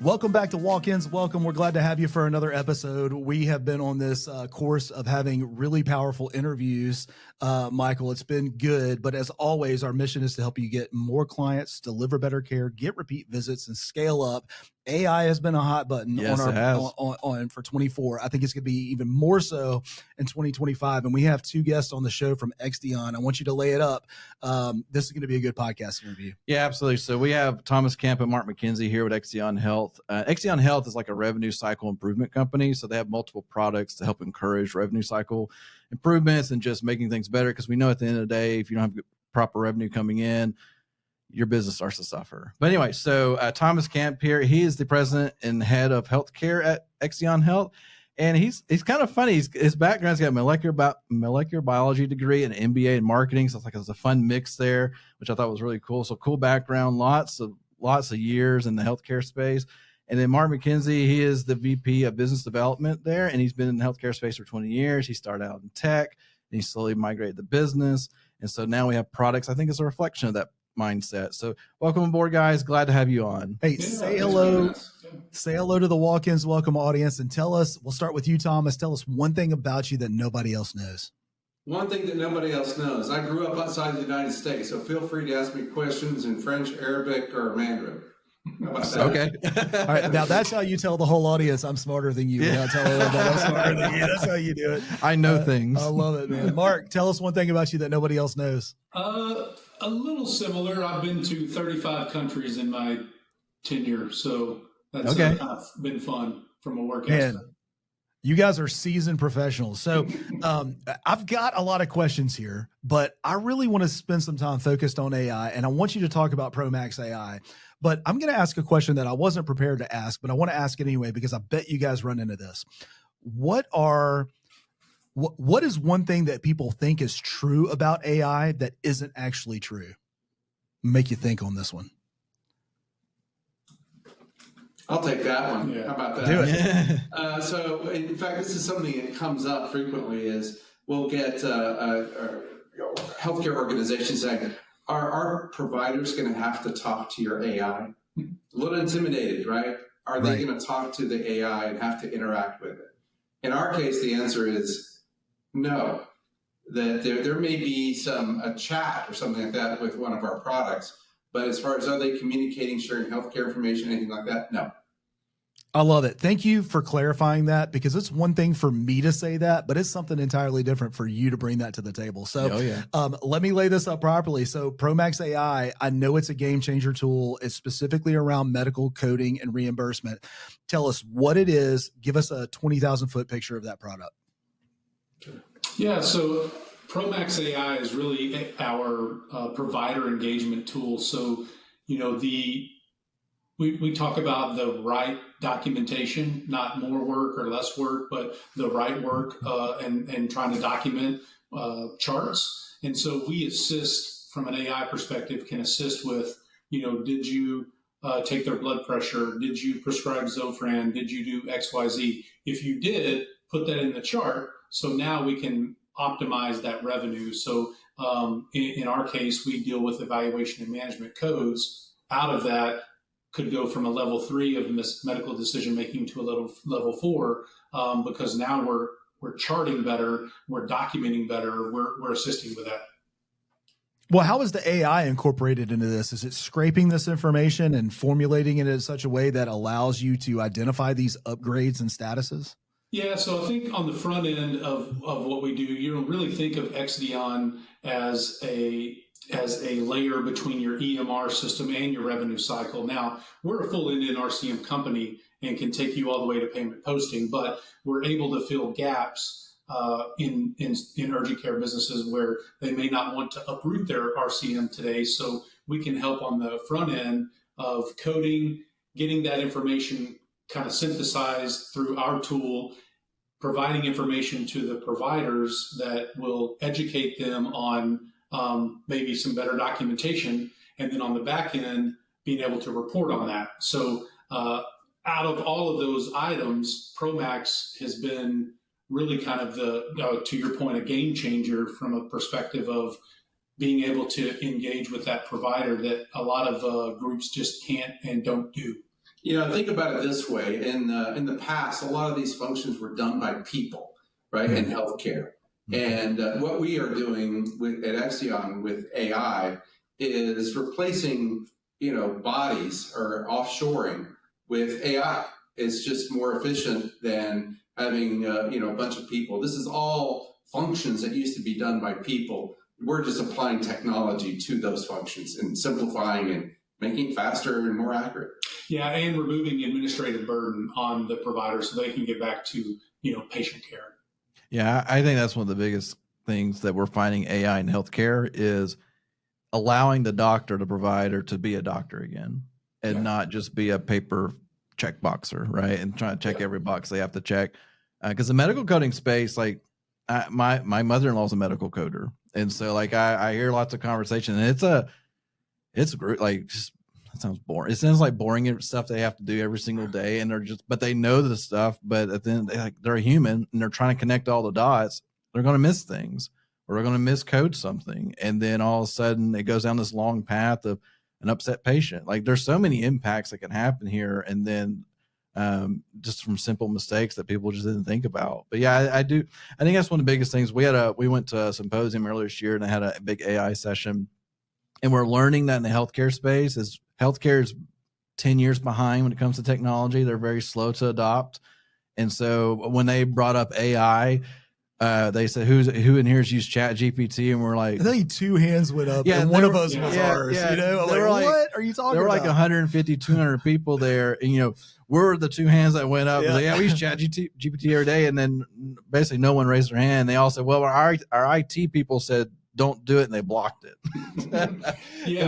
Welcome back to Walk-Ins. Welcome. We're glad to have you for another episode. We have been on this course of having really powerful interviews. Michael, it's been good, but as always, our mission is to help you get more clients, deliver better care, get repeat visits, and scale up. AI has been a hot button on for 24. I think it's going to be even more so in 2025. And we have two guests on the show from XDion. I want you to lay it up. This is going to be a good podcast interview. Yeah, absolutely. So we have Thomas Kemp and Mark McKenzie here with XDion Health. XDion Health is like a revenue cycle improvement company. So they have multiple products to help encourage revenue cycle improvements and just making things better. Because we know at the end of the day, if you don't have proper revenue coming in, your business starts to suffer. But anyway, so Thomas Kemp here, he is the president and head of healthcare at XDion Health. And he's kind of funny. His background's got a molecular biology degree and an MBA in marketing. So it's like it's a fun mix there, which I thought was really cool. So cool background, lots of years in the healthcare space. And then Mark McKenzie, he is the VP of business development there. And he's been in the healthcare space for 20 years. He started out in tech and he slowly migrated the business. And so now we have products. I think it's a reflection of that mindset. So welcome aboard, guys. Glad to have you on. Hey, say hello. Say hello to the Walk-Ins Welcome audience and tell us, we'll start with you, Thomas. Tell us one thing about you that nobody else knows. One thing that nobody else knows. I grew up outside the United States, so feel free to ask me questions in French, Arabic, or Mandarin. How about that? Okay. All right. Now that's how you tell the whole audience I'm smarter than you. Without telling them that I'm smarter than you. That's how you do it. I know things. I love it, man. Mark, tell us one thing about you that nobody else knows. A little similar. I've been to 35 countries in my tenure, so that's kind of been fun from a work aspect. You guys are seasoned professionals. So I've got a lot of questions here, but I really want to spend some time focused on AI, and I want you to talk about ProMax AI. But I'm going to ask a question that I wasn't prepared to ask, but I want to ask it anyway because I bet you guys run into this. What is one thing that people think is true about AI that isn't actually true? Make you think on this one. I'll take that one. Yeah. How about that? Do it. So, in fact, this is something that comes up frequently is we'll get healthcare organizations saying, are our providers going to have to talk to your AI? A little intimidated, right? Are they going to talk to the AI and have to interact with it? In our case, the answer is no. That there may be a chat or something like that with one of our products, but as far as are they communicating, sharing healthcare information, anything like that, no. I love it. Thank you for clarifying that because it's one thing for me to say that, but it's something entirely different for you to bring that to the table. So let me lay this up properly. So ProMax AI, I know it's a game changer tool. It's specifically around medical coding and reimbursement. Tell us what it is. Give us a 20,000 foot picture of that product. Yeah, so ProMax AI is really our provider engagement tool. So, we talk about the right documentation, not more work or less work, but the right work and trying to document charts. And so we assist from an AI perspective, can assist with, did you take their blood pressure? Did you prescribe Zofran? Did you do XYZ? If you did, put that in the chart. So now we can optimize that revenue. So in our case, we deal with evaluation and management codes. Out of that, could go from a level 3 of medical decision making to a level 4 because now we're charting better, we're documenting better, we're assisting with that. Well, how is the AI incorporated into this? Is it scraping this information and formulating it in such a way that allows you to identify these upgrades and statuses? Yeah, so I think on the front end of what we do, really think of XDion as a layer between your EMR system and your revenue cycle. Now, we're a full end-to-end RCM company and can take you all the way to payment posting, but we're able to fill gaps in urgent care businesses where they may not want to uproot their RCM today. So we can help on the front end of coding, getting that information kind of synthesized through our tool, providing information to the providers that will educate them on maybe some better documentation, and then on the back end, being able to report on that. So out of all of those items, ProMax has been really kind of to your point, a game changer from a perspective of being able to engage with that provider that a lot of groups just can't and don't do. Think about it this way. In the past, a lot of these functions were done by people, right, in healthcare. And what we are doing at Exion with AI is replacing, bodies or offshoring with AI. It's just more efficient than having, a bunch of people. This is all functions that used to be done by people. We're just applying technology to those functions and simplifying and making it faster and more accurate. Yeah, and removing administrative burden on the provider so they can get back to, patient care. Yeah, I think that's one of the biggest things that we're finding AI in healthcare is allowing the doctor, the provider, to be a doctor again and not just be a paper check boxer, right? And trying to check every box they have to check. Because the medical coding space, like my mother-in-law is a medical coder. And so like I hear lots of conversation, and it's like just, that sounds boring. It sounds like boring stuff they have to do every single day, and but they know the stuff, but at the end they're a human and they're trying to connect all the dots. They're going to miss things, or they're going to miscode something, and then all of a sudden it goes down this long path of an upset patient. Like there's so many impacts that can happen here, and then just from simple mistakes that people just didn't think about. But yeah, I think that's one of the biggest things. We went to a symposium earlier this year, and I had a big AI session. And we're learning that in the healthcare space is healthcare is 10 years behind when it comes to technology. They're very slow to adopt. And so when they brought up AI, they said, who in here has used Chat GPT? And we're like, I think two hands went up, and one of us was ours. Yeah. I'm like, what are you talking about? There were like 150, 200 people there. And, we're the two hands that went up. Like, we use Chat GPT every day. And then basically no one raised their hand. They all said, well, our IT people said, don't do it, and they blocked it.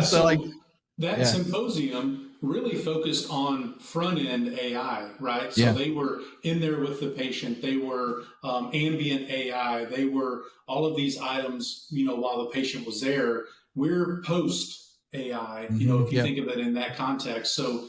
So that symposium really focused on front-end AI, right? So they were in there with the patient. They were ambient AI. They were all of these items, while the patient was there. We're post-AI, if you think of it in that context. So,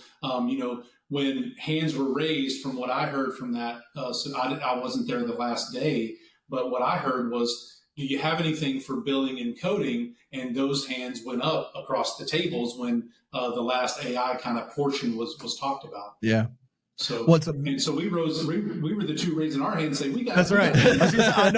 when hands were raised, from what I heard from that, so I wasn't there the last day, but what I heard was, do you have anything for billing and coding? And those hands went up across the tables when the last AI kind of portion was talked about. Yeah. So so we rose. We were the two raising our hands, saying, "We got." That's right. I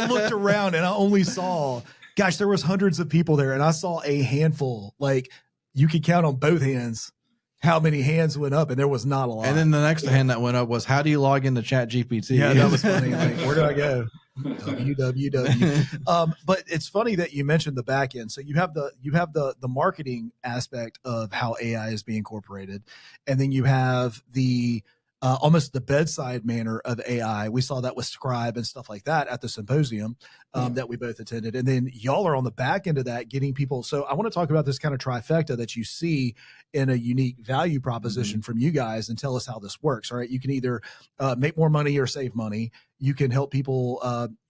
looked around and I only saw. Gosh, there was hundreds of people there, and I saw a handful. Like you could count on both hands how many hands went up, and there was not a lot. And then the next hand that went up was, how do you log into Chat GPT? Yeah, that was funny. Like, where do I go? www. But it's funny that you mentioned the back end. So you have the marketing aspect of how AI is being incorporated, and then you have the almost the bedside manner of AI. We saw that with Scribe and stuff like that at the symposium that we both attended. And then y'all are on the back end of that, getting people. So I want to talk about this kind of trifecta that you see in a unique value proposition from you guys, and tell us how this works. All right. You can either make more money or save money. You can help people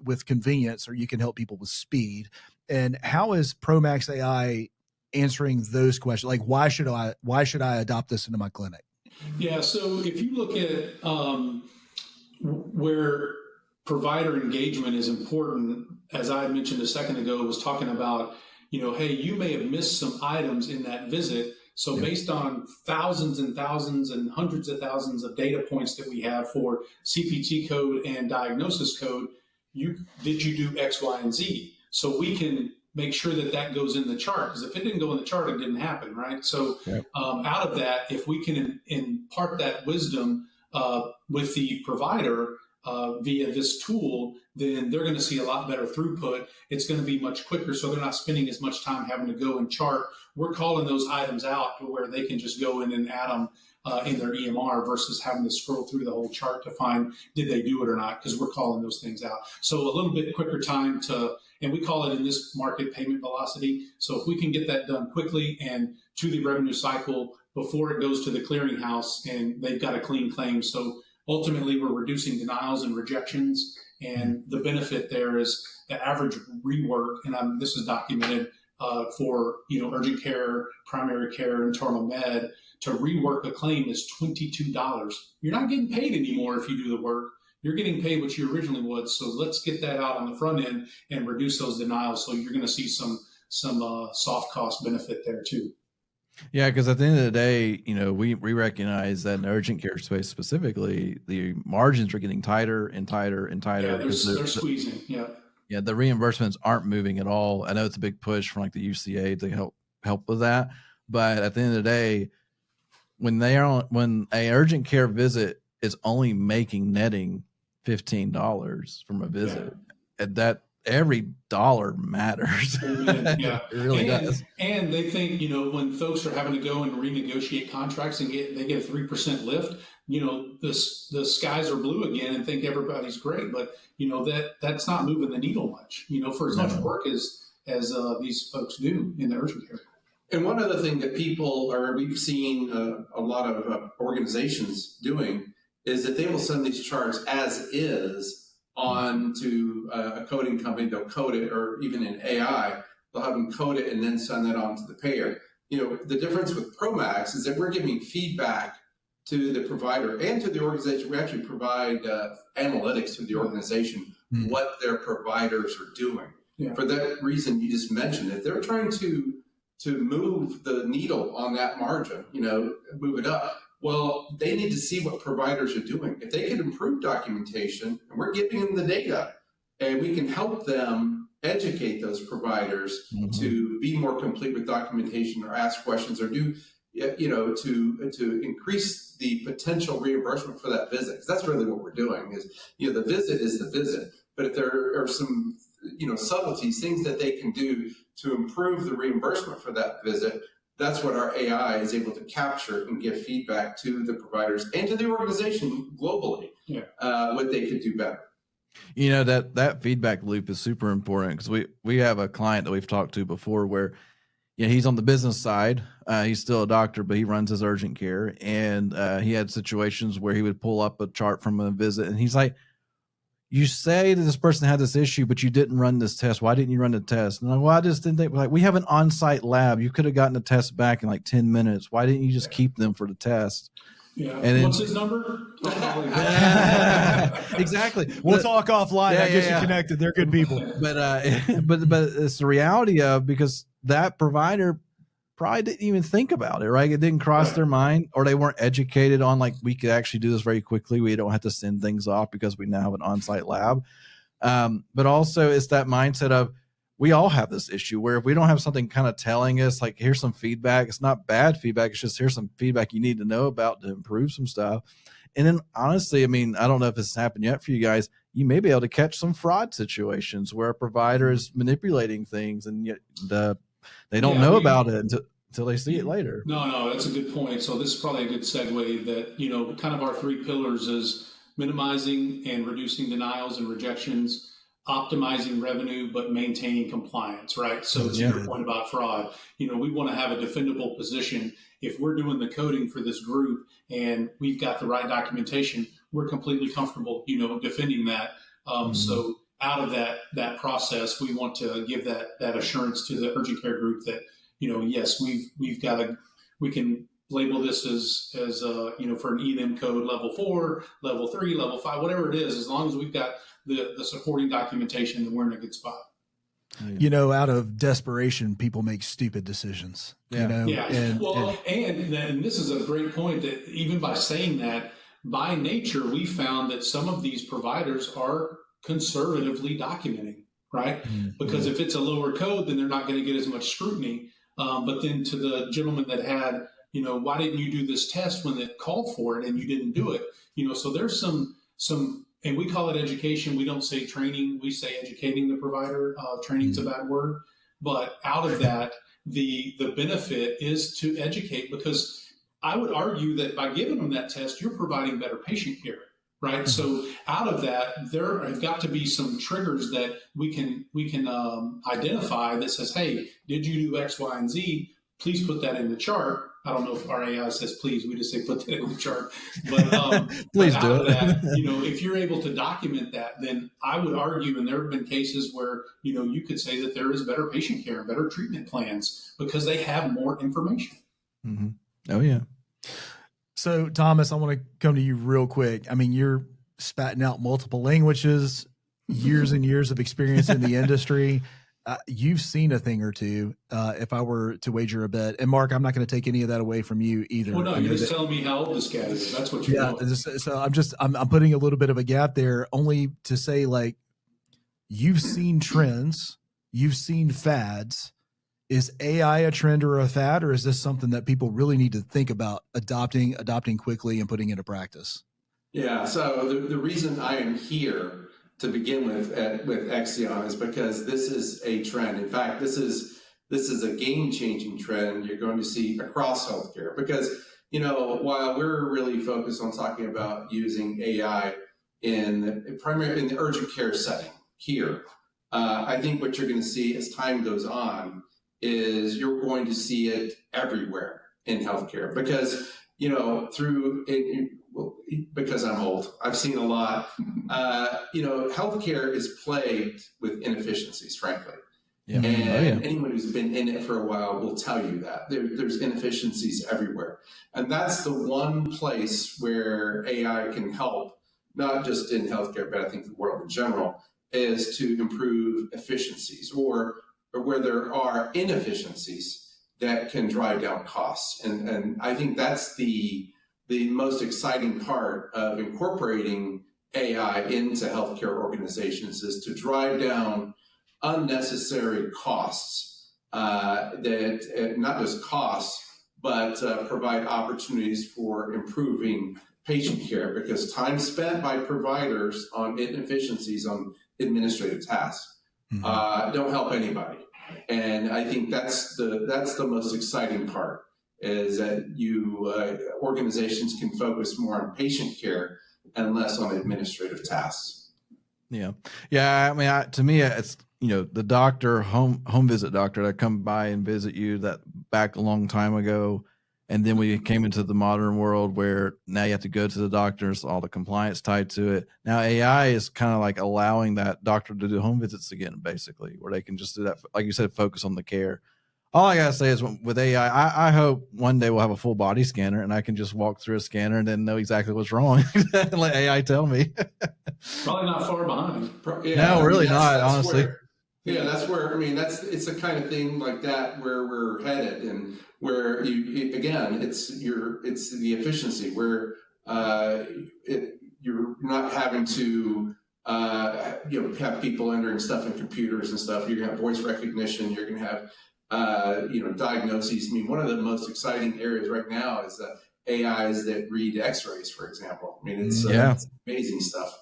with convenience, or you can help people with speed. And how is ProMax AI answering those questions? Like, why should I adopt this into my clinic? Yeah, so if you look at where provider engagement is important, as I mentioned a second ago, was talking about, hey, you may have missed some items in that visit. So based on thousands and thousands and hundreds of thousands of data points that we have for CPT code and diagnosis code, did you do X, Y, and Z? So we can make sure that goes in the chart, because if it didn't go in the chart, it didn't happen, right? So out of that, if we can impart that wisdom with the provider via this tool, then they're going to see a lot better throughput. It's going to be much quicker, so they're not spending as much time having to go and chart. We're calling those items out to where they can just go in and add them in their EMR versus having to scroll through the whole chart to find, did they do it or not, because we're calling those things out. So a little bit quicker time to, and we call it in this market payment velocity. So if we can get that done quickly and to the revenue cycle before it goes to the clearinghouse and they've got a clean claim. So ultimately we're reducing denials and rejections. And the benefit there is the average rework, and this is documented for urgent care, primary care, internal med, to rework a claim is $22. You're not getting paid anymore if you do the work. You're getting paid what you originally would. So let's get that out on the front end and reduce those denials. So you're going to see some soft cost benefit there too. Yeah, because at the end of the day, we recognize that in urgent care space specifically, the margins are getting tighter and tighter and tighter Yeah, because they're squeezing. Yeah. yeah, the reimbursements aren't moving at all. I know it's a big push from like the UCA to help with that, but at the end of the day, when a urgent care visit is only netting $15 from a visit, and that every dollar matters. Yeah, It really does. And they think, when folks are having to go and renegotiate contracts and they get a 3% lift, the skies are blue again and think everybody's great, but that's not moving the needle much. For as much work as these folks do in the urgent care. And one other thing that we've seen a lot of organizations doing is that they will send these charts as is on to a coding company. They'll code it, or even in AI, they'll have them code it and then send that on to the payer. The difference with ProMax is that we're giving feedback to the provider and to the organization. We actually provide analytics to the organization, what their providers are doing. Yeah. For that reason you just mentioned, if they're trying to move the needle on that margin, move it up, well, they need to see what providers are doing. If they can improve documentation, and we're giving them the data, and we can help them educate those providers to be more complete with documentation, or ask questions, or do, to increase the potential reimbursement for that visit. Because that's really what we're doing is, the visit is the visit. But if there are some, subtleties, things that they can do to improve the reimbursement for that visit, that's what our AI is able to capture and give feedback to the providers and to the organization globally, what they could do better. That feedback loop is super important, because we have a client that we've talked to before where he's on the business side. He's still a doctor, but he runs his urgent care, and he had situations where he would pull up a chart from a visit, and he's like, you say that this person had this issue, but you didn't run this test. Why didn't you run the test? And I'm like, well, I just didn't think, we have an on-site lab. You could have gotten the test back in like 10 minutes. Why didn't you just keep them for the test? Yeah. And what's his number? Exactly. We'll talk offline. I guess you connected. They're good people. But it's the reality of, because that provider probably didn't even think about it, right? It didn't cross their mind, or they weren't educated on, like, we could actually do this very quickly. We don't have to send things off because we now have an on-site lab. But also it's that mindset of, we all have this issue where if we don't have something kind of telling us, like, here's some feedback, it's not bad feedback, it's just, here's some feedback you need to know about to improve some stuff. And then honestly, I mean, I don't know if this has happened yet for you guys, you may be able to catch some fraud situations where a provider is manipulating things, and yet they don't know about it until they see it later. No, that's a good point. So this is probably a good segue that, kind of our three pillars is minimizing and reducing denials and rejections, optimizing revenue, but maintaining compliance, right? So to your point about fraud, we want to have a defendable position. If we're doing the coding for this group and we've got the right documentation, we're completely comfortable, defending that. So out of that process, we want to give that assurance to the urgent care group that, yes, we can label this as for an ENM code level 4, level 3, level 5, whatever it is, as long as we've got the supporting documentation, then we're in a good spot. Out of desperation, people make stupid decisions. And this is a great point, that even by saying that, by nature, we found that some of these providers are conservatively documenting, right? Because if it's a lower code, then they're not going to get as much scrutiny. But then to the gentleman that had, why didn't you do this test when it called for it and you didn't do it? So there's some, and we call it education. We don't say training. We say educating the provider. Training's a bad word. But out of that, the benefit is to educate, because I would argue that by giving them that test, you're providing better patient care, right? So out of that, there have got to be some triggers that we can identify that says, hey, did you do X, Y, and Z? Please put that in the chart. I don't know if our AI says please. We just say put that in the chart. But please do it. That, if you're able to document that, then I would argue, and there have been cases where you could say that there is better patient care, better treatment plans, because they have more information. Mm-hmm. Oh yeah. So Thomas, I want to come to you real quick. I mean, you're spatting out multiple languages, years and years of experience in the industry. you've seen a thing or two, if I were to wager a bet. And Mark, I'm not going to take any of that away from you either. Well, no, you're just telling me how old this guy is. That's what you're doing. So I'm putting a little bit of a gap there, only to say, like, you've seen trends, you've seen fads. Is AI a trend or a fad, or is this something that people really need to think about adopting quickly and putting into practice? Yeah. So the reason I am here to begin with Exion is because this is a trend. In fact, this is a game-changing trend you're going to see across healthcare. Because, while we're really focused on talking about using AI in the urgent care setting here, I think what you're going to see as time goes on is you're going to see it everywhere in healthcare. Because because I'm old, I've seen a lot. Healthcare is plagued with inefficiencies, frankly. Yeah. And anyone who's been in it for a while will tell you that there's inefficiencies everywhere. And that's the one place where AI can help, not just in healthcare, but I think the world in general, is to improve efficiencies or where there are inefficiencies that can drive down costs. And I think that's the most exciting part of incorporating AI into healthcare organizations, is to drive down unnecessary costs, that not just costs, but provide opportunities for improving patient care, because time spent by providers on inefficiencies on administrative tasks don't help anybody. And I think that's the most exciting part, is that organizations can focus more on patient care and less on administrative tasks. Yeah. I mean, to me, it's, the doctor, home visit doctor that come by and visit you that back a long time ago. And then we came into the modern world where now you have to go to the doctors, all the compliance tied to it. Now AI is kind of like allowing that doctor to do home visits again, basically, where they can just do that, like you said, focus on the care. All I gotta say is, with AI, I hope one day we'll have a full body scanner and I can just walk through a scanner and then know exactly what's wrong and let AI tell me. Probably not far behind. No, really not, honestly. That's where, it's the kind of thing like that where we're headed, and where it's the efficiency where you're not having to have people entering stuff in computers and stuff. You're gonna have voice recognition. You're gonna have diagnoses. I mean, one of the most exciting areas right now is AIs that read X-rays, for example. I mean, it's amazing stuff.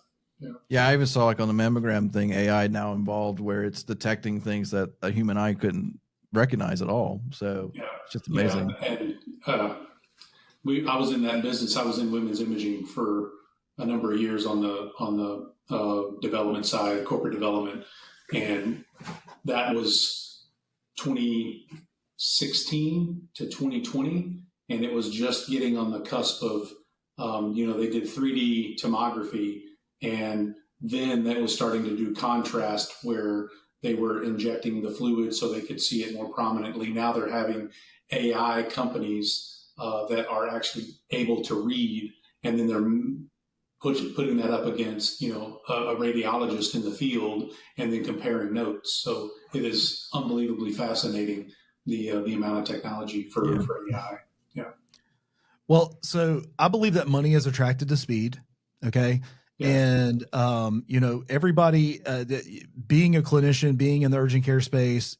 Yeah, I even saw, like, on the mammogram thing, AI now involved, where it's detecting things that a human eye couldn't recognize at all. So it's just amazing. Yeah. And I was in that business. I was in women's imaging for a number of years on the development side, corporate development, and that was 2016 to 2020, and it was just getting on the cusp of, they did 3D tomography. And then that was starting to do contrast, where they were injecting the fluid so they could see it more prominently. Now they're having AI companies that are actually able to read, and then they're putting that up against, a radiologist in the field, and then comparing notes. So it is unbelievably fascinating, the amount of technology for AI. Yeah. Well, so I believe that money is attracted to speed. Okay. Yeah. And, everybody, being a clinician, being in the urgent care space,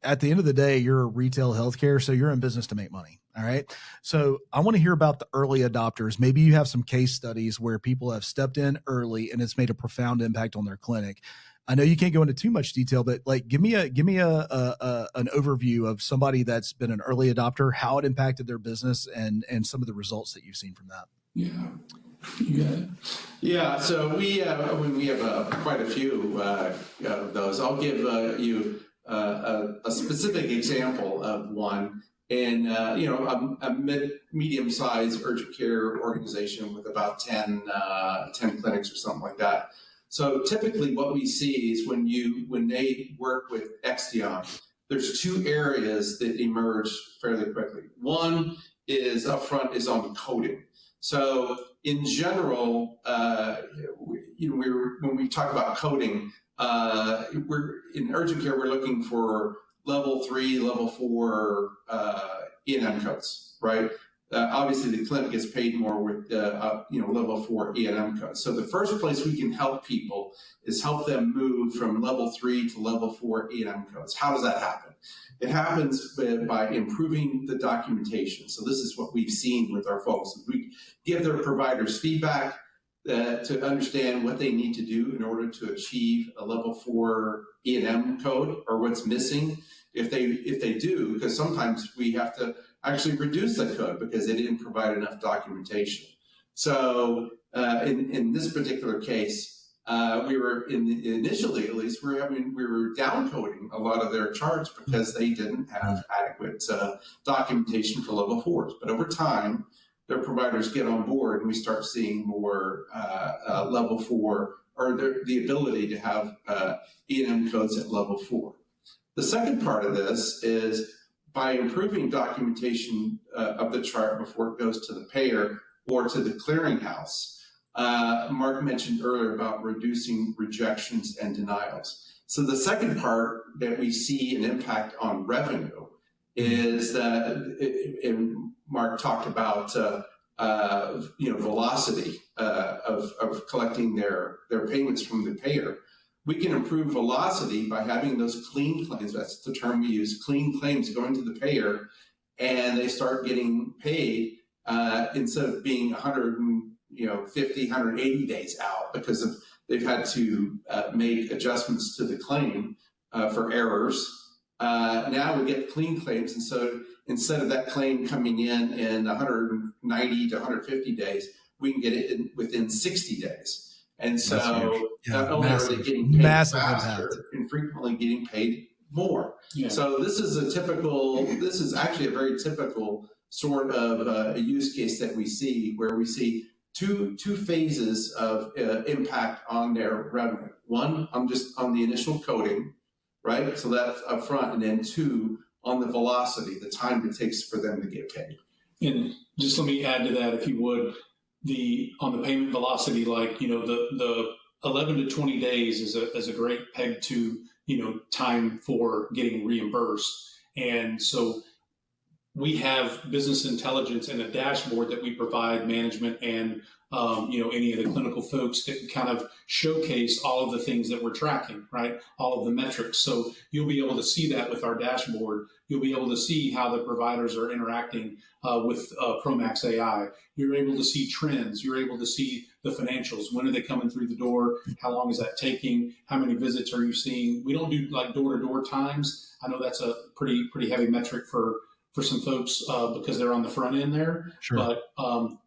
at the end of the day, you're a retail healthcare, so you're in business to make money. All right. So I want to hear about the early adopters. Maybe you have some case studies where people have stepped in early and it's made a profound impact on their clinic. I know you can't go into too much detail, but give me an overview of somebody that's been an early adopter, how it impacted their business, and some of the results that you've seen from that. Yeah. You got it. Yeah, so we have quite a few of those. I'll give you a specific example of one in a medium-sized urgent care organization with about 10 clinics or something like that. So typically, what we see is when they work with Exion, there's two areas that emerge fairly quickly. One is upfront is on coding. So in general, when we talk about coding, we're in urgent care, we're looking for level 3, level 4 E&M codes, right? Obviously, the clinic gets paid more with level 4 E&M codes. So the first place we can help people is help them move from level 3 to level 4 E&M codes. How does that happen? It happens by improving the documentation. So this is what we've seen with our folks. We give their providers feedback to understand what they need to do in order to achieve a level 4 E&M code, or what's missing. If they do, because sometimes we have to actually reduce the code because they didn't provide enough documentation. So in this particular case, we were initially, at least, we were down coding a lot of their charts because they didn't have adequate documentation for level 4s. But over time, their providers get on board, and we start seeing more level 4, or the ability to have E&M codes at level 4. The second part of this is by improving documentation of the chart before it goes to the payer or to the clearinghouse. Mark mentioned earlier about reducing rejections and denials. So the second part that we see an impact on revenue is that, and Mark talked about velocity of collecting their payments from the payer. We can improve velocity by having those clean claims. That's the term we use, clean claims going to the payer, and they start getting paid instead of being 150, 180 days out because they've had to make adjustments to the claim for errors. Now we get clean claims, and so instead of that claim coming in 190 to 150 days, we can get it within 60 days. And so not only are they getting paid faster and frequently getting paid more. Yeah. So this is actually a very typical sort of a use case that we see, where we see two phases of impact on their revenue. One, on the initial coding, right? So that's up front, and then 2, on the velocity, the time it takes for them to get paid. And just let me add to that, if you would. On the payment velocity, the 11 to 20 days is a great peg to, time for getting reimbursed. And so we have business intelligence and a dashboard that we provide management and, any of the clinical folks to kind of showcase all of the things that we're tracking, right? All of the metrics. So you'll be able to see that with our dashboard. You'll be able to see how the providers are interacting with Promax AI. You're able to see trends. You're able to see the financials. When are they coming through the door? How long is that taking? How many visits are you seeing? We don't do like door-to-door times. I know that's a pretty heavy metric for some folks because they're on the front end there. Sure. But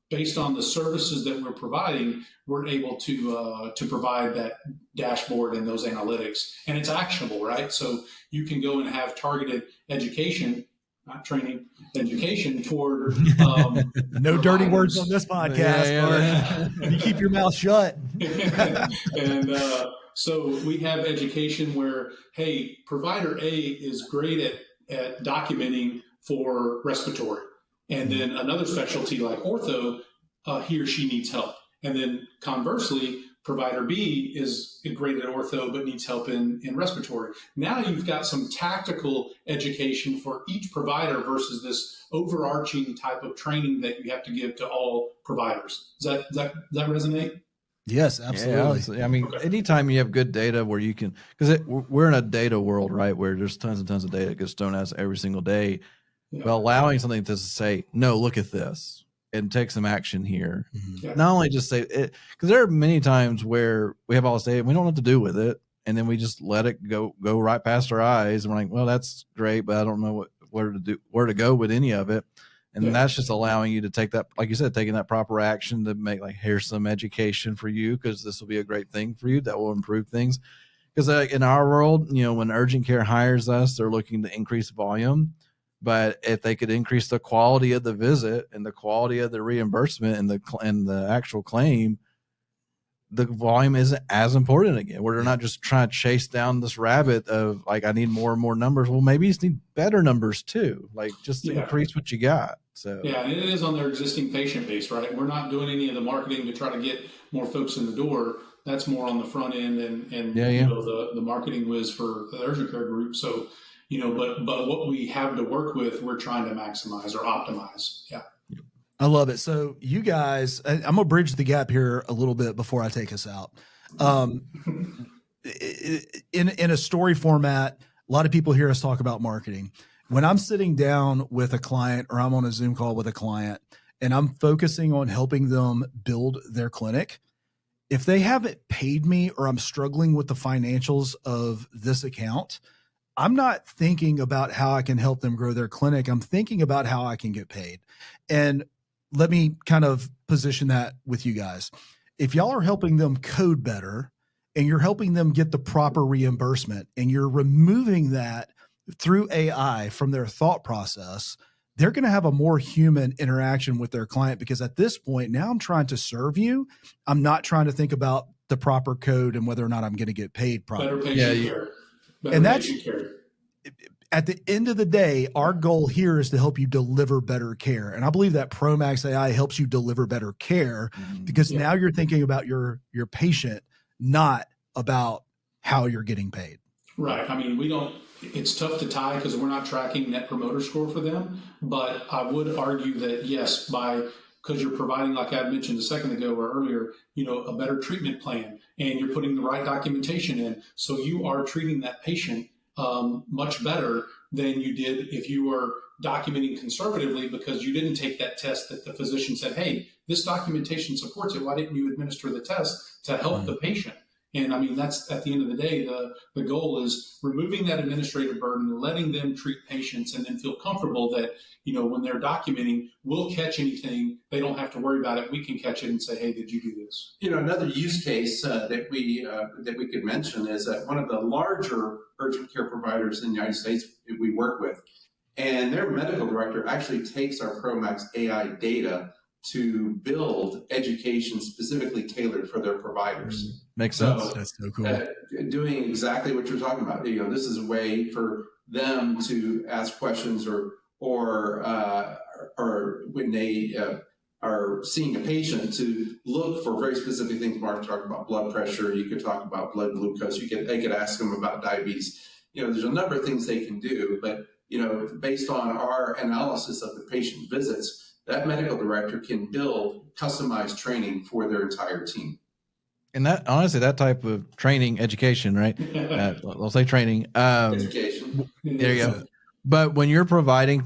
based on the services that we're providing, we're able to provide that dashboard and those analytics, and it's actionable, right? So you can go and have targeted education, not training, education for no dirty words on this podcast. You keep your mouth shut. And so we have education where, hey, provider A is great at documenting for respiratory. And then another specialty like ortho, he or she needs help. And then conversely, provider B is great at ortho but needs help in respiratory. Now you've got some tactical education for each provider versus this overarching type of training that you have to give to all providers. Does that resonate? Yes, absolutely. Yeah, I mean, anytime you have good data where you can, because we're in a data world, right, where there's tons and tons of data that gets thrown at us every single day. Yeah. But allowing something to say, no, look at this and take some action here. Mm-hmm. Yeah. Not only just say it, because there are many times where we have all this data and we don't know what to do with it. And then we just let it go right past our eyes. And we're like, well, that's great, but I don't know where to go with any of it. And that's just allowing you to take that, like you said, taking that proper action to make like, here's some education for you, because this will be a great thing for you that will improve things. Because in our world, when urgent care hires us, they're looking to increase volume. But if they could increase the quality of the visit and the quality of the reimbursement and the actual claim, the volume isn't as important again. We're not just trying to chase down this rabbit of like, I need more and more numbers. Well, maybe you just need better numbers too, like just increase what you got. So yeah, and it is on their existing patient base, right? We're not doing any of the marketing to try to get more folks in the door. That's more on the front end and Yeah. you know, the marketing whiz for the urgent care group. So, you know, but what we have to work with, we're trying to maximize or optimize. Yeah. I love it. So you guys, I'm going to bridge the gap here a little bit before I take us out. In a story format, a lot of people hear us talk about marketing. When I'm sitting down with a client or I'm on a Zoom call with a client and I'm focusing on helping them build their clinic, if they haven't paid me or I'm struggling with the financials of this account, I'm not thinking about how I can help them grow their clinic. I'm thinking about how I can get paid. And let me kind of position that with you guys. If y'all are helping them code better and you're helping them get the proper reimbursement and you're removing that through AI from their thought process, they're going to have a more human interaction with their client, because at this point, now I'm trying to serve you. I'm not trying to think about the proper code and whether or not I'm going to get paid properly. Better patient care. Better and that's patient care. At the end of the day, our goal here is to help you deliver better care. And I believe that ProMax AI helps you deliver better care, because now you're thinking about your patient, not about how you're getting paid. Right. I mean, it's tough to tie because we're not tracking net promoter score for them. But I would argue that yes, because you're providing, like I mentioned a second ago or earlier, you know, a better treatment plan, and you're putting the right documentation in. So you are treating that patient much better than you did if you were documenting conservatively because you didn't take that test that the physician said, hey, this documentation supports it. Why didn't you administer the test to help the patient? And I mean, that's at the end of the day, the goal is removing that administrative burden, letting them treat patients, and then feel comfortable that, you know, when they're documenting, we'll catch anything. They don't have to worry about it. We can catch it and say, hey, did you do this? You know, another use case that we could mention is that one of the larger urgent care providers in the United States we work with, and their medical director actually takes our ProMax AI data to build education specifically tailored for their providers. Makes sense. So, that's so cool. Doing exactly what you're talking about. You know, this is a way for them to ask questions or when they are seeing a patient to look for very specific things. Mark talked about blood pressure. You could talk about blood glucose. They could ask them about diabetes. You know, there's a number of things they can do, but, you know, based on our analysis of the patient visits, that medical director can build customized training for their entire team. And that, honestly, that type of training, education, right? I'll say training. Education. There you go. But when you're providing,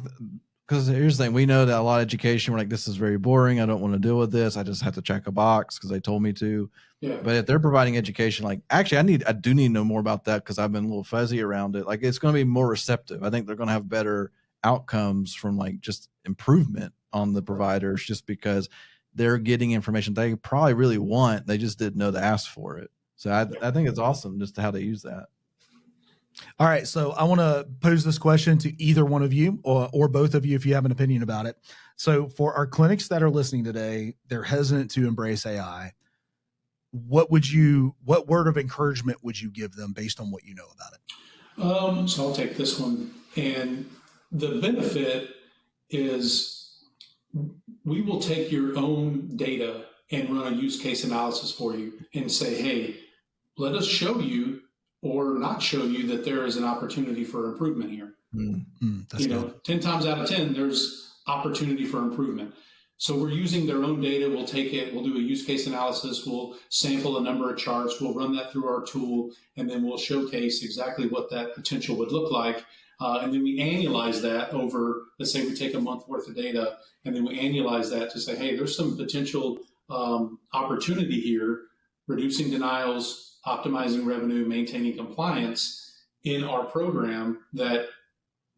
because here's the thing, we know that a lot of education, we're like, this is very boring. I don't want to deal with this. I just have to check a box because they told me to. Yeah. But if they're providing education, like, actually, I do need to know more about that because I've been a little fuzzy around it. Like, it's going to be more receptive. I think they're going to have better outcomes from like just improvement on the providers, just because they're getting information they probably really want. They just didn't know to ask for it. So I think it's awesome just how they use that. All right. So I want to pose this question to either one of you or both of you, if you have an opinion about it. So for our clinics that are listening today, they're hesitant to embrace AI. What word of encouragement would you give them based on what you know about it? So I'll take this one. And the benefit is we will take your own data and run a use case analysis for you and say, hey, let us show you or not show you that there is an opportunity for improvement here. That's good. 10 times out of 10, there's opportunity for improvement. So we're using their own data. We'll take it, we'll do a use case analysis. We'll sample a number of charts. We'll run that through our tool, and then we'll showcase exactly what that potential would look like. And then we annualize that over, let's say we take a month worth of data, and then we annualize that to say, hey, there's some potential opportunity here, reducing denials, optimizing revenue, maintaining compliance in our program that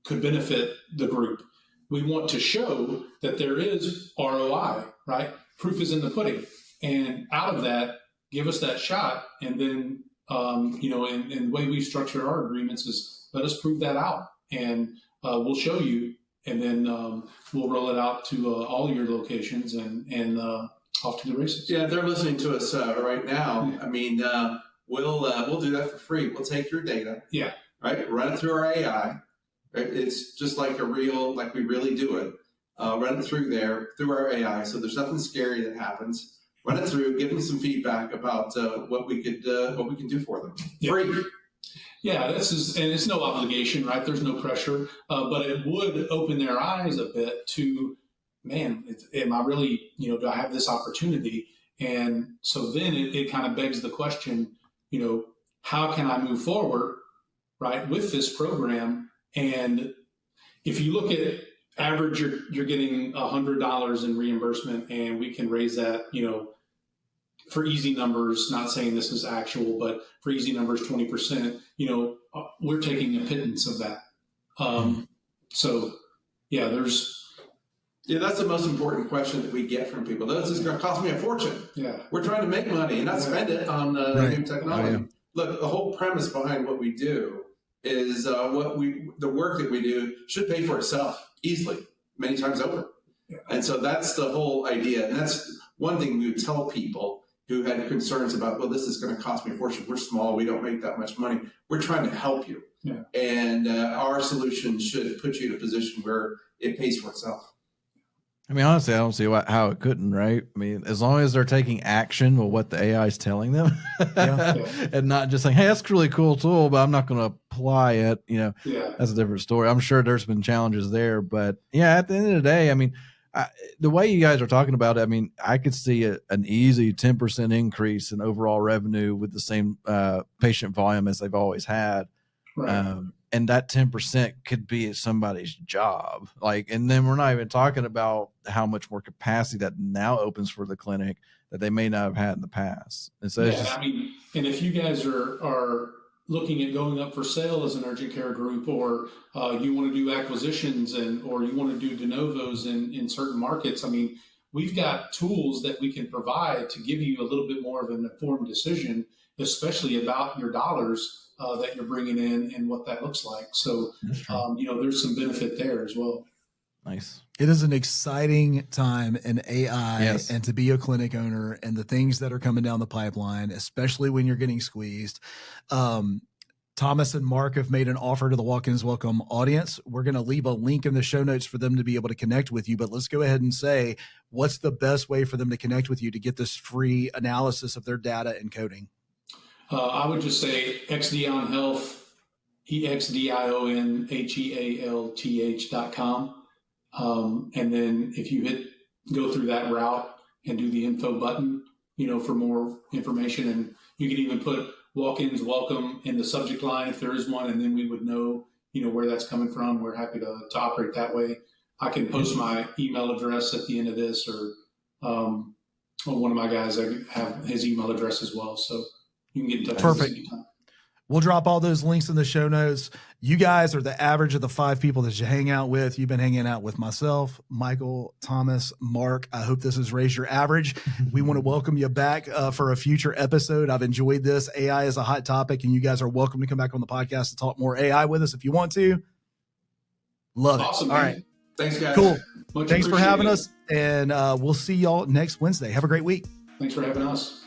could benefit the group. We want to show that there is ROI, right? Proof is in the pudding. And out of that, give us that shot. And then, and the way we structure our agreements is let us prove that out. And we'll show you, and then we'll roll it out to all your locations and off to the races. Yeah, they're listening to us right now. I mean, we'll do that for free. We'll take your data. Yeah. Right. Run it through our AI. Right? It's just like like we really do it. Run it through our AI. So there's nothing scary that happens. run it through, give them some feedback about what we can do for them. Free. Yeah, and it's no obligation, right? There's no pressure, but it would open their eyes a bit to, man, am I really, do I have this opportunity? And so then it kind of begs the question, how can I move forward, right, with this program? And if you look at average, you're getting $100 in reimbursement, and we can raise that, for easy numbers, not saying this is actual, but for easy numbers, 20%, we're taking a pittance of that. So yeah, that's the most important question that we get from people. This is going to cost me a fortune. Yeah. We're trying to make money and not spend it on new technology. Oh, yeah. Look, the whole premise behind what we do is the work that we do should pay for itself easily, many times over. Yeah. And so that's the whole idea. And that's one thing we would tell people who had concerns about, well, this is going to cost me a fortune. We're small. We don't make that much money. We're trying to help you. Yeah. And our solution should put you in a position where it pays for itself. I mean, honestly, I don't see how it couldn't, right? I mean, as long as they're taking action with what the AI is telling them and not just saying, hey, that's a really cool tool, but I'm not going to apply it. That's a different story. I'm sure there's been challenges there, but yeah, at the end of the day, I mean, the way you guys are talking about it, I mean, I could see an easy 10% increase in overall revenue with the same patient volume as they've always had. Right. And that 10% could be somebody's job. And then we're not even talking about how much more capacity that now opens for the clinic that they may not have had in the past. And so and if you guys are looking at going up for sale as an urgent care group, or you want to do acquisitions or you want to do de novos in certain markets, I mean, we've got tools that we can provide to give you a little bit more of an informed decision, especially about your dollars that you're bringing in and what that looks like. So, there's some benefit there as well. Nice. It is an exciting time in AI and to be a clinic owner and the things that are coming down the pipeline, especially when you're getting squeezed. Thomas and Mark have made an offer to the Walk-Ins Welcome audience. We're going to leave a link in the show notes for them to be able to connect with you, but let's go ahead and say, what's the best way for them to connect with you to get this free analysis of their data and coding? I would just say XDion Health, EXDIONHEALTH.com. And then if you go through that route and do the info button, for more information, and you can even put Walk-Ins Welcome in the subject line if there is one, and then we would know, where that's coming from. We're happy to operate that way. I can post my email address at the end of this, or one of my guys, I have his email address as well. So you can get in touch with us anytime. We'll drop all those links in the show notes. You guys are the average of the 5 people that you hang out with. You've been hanging out with myself, Michael, Thomas, Mark. I hope this has raised your average. We want to welcome you back for a future episode. I've enjoyed this. AI is a hot topic, and you guys are welcome to come back on the podcast to talk more AI with us if you want to. Love it. Awesome. All right. Thanks, guys. Cool. Much Thanks for having appreciated. us, and we'll see y'all next Wednesday. Have a great week. Thanks for having us.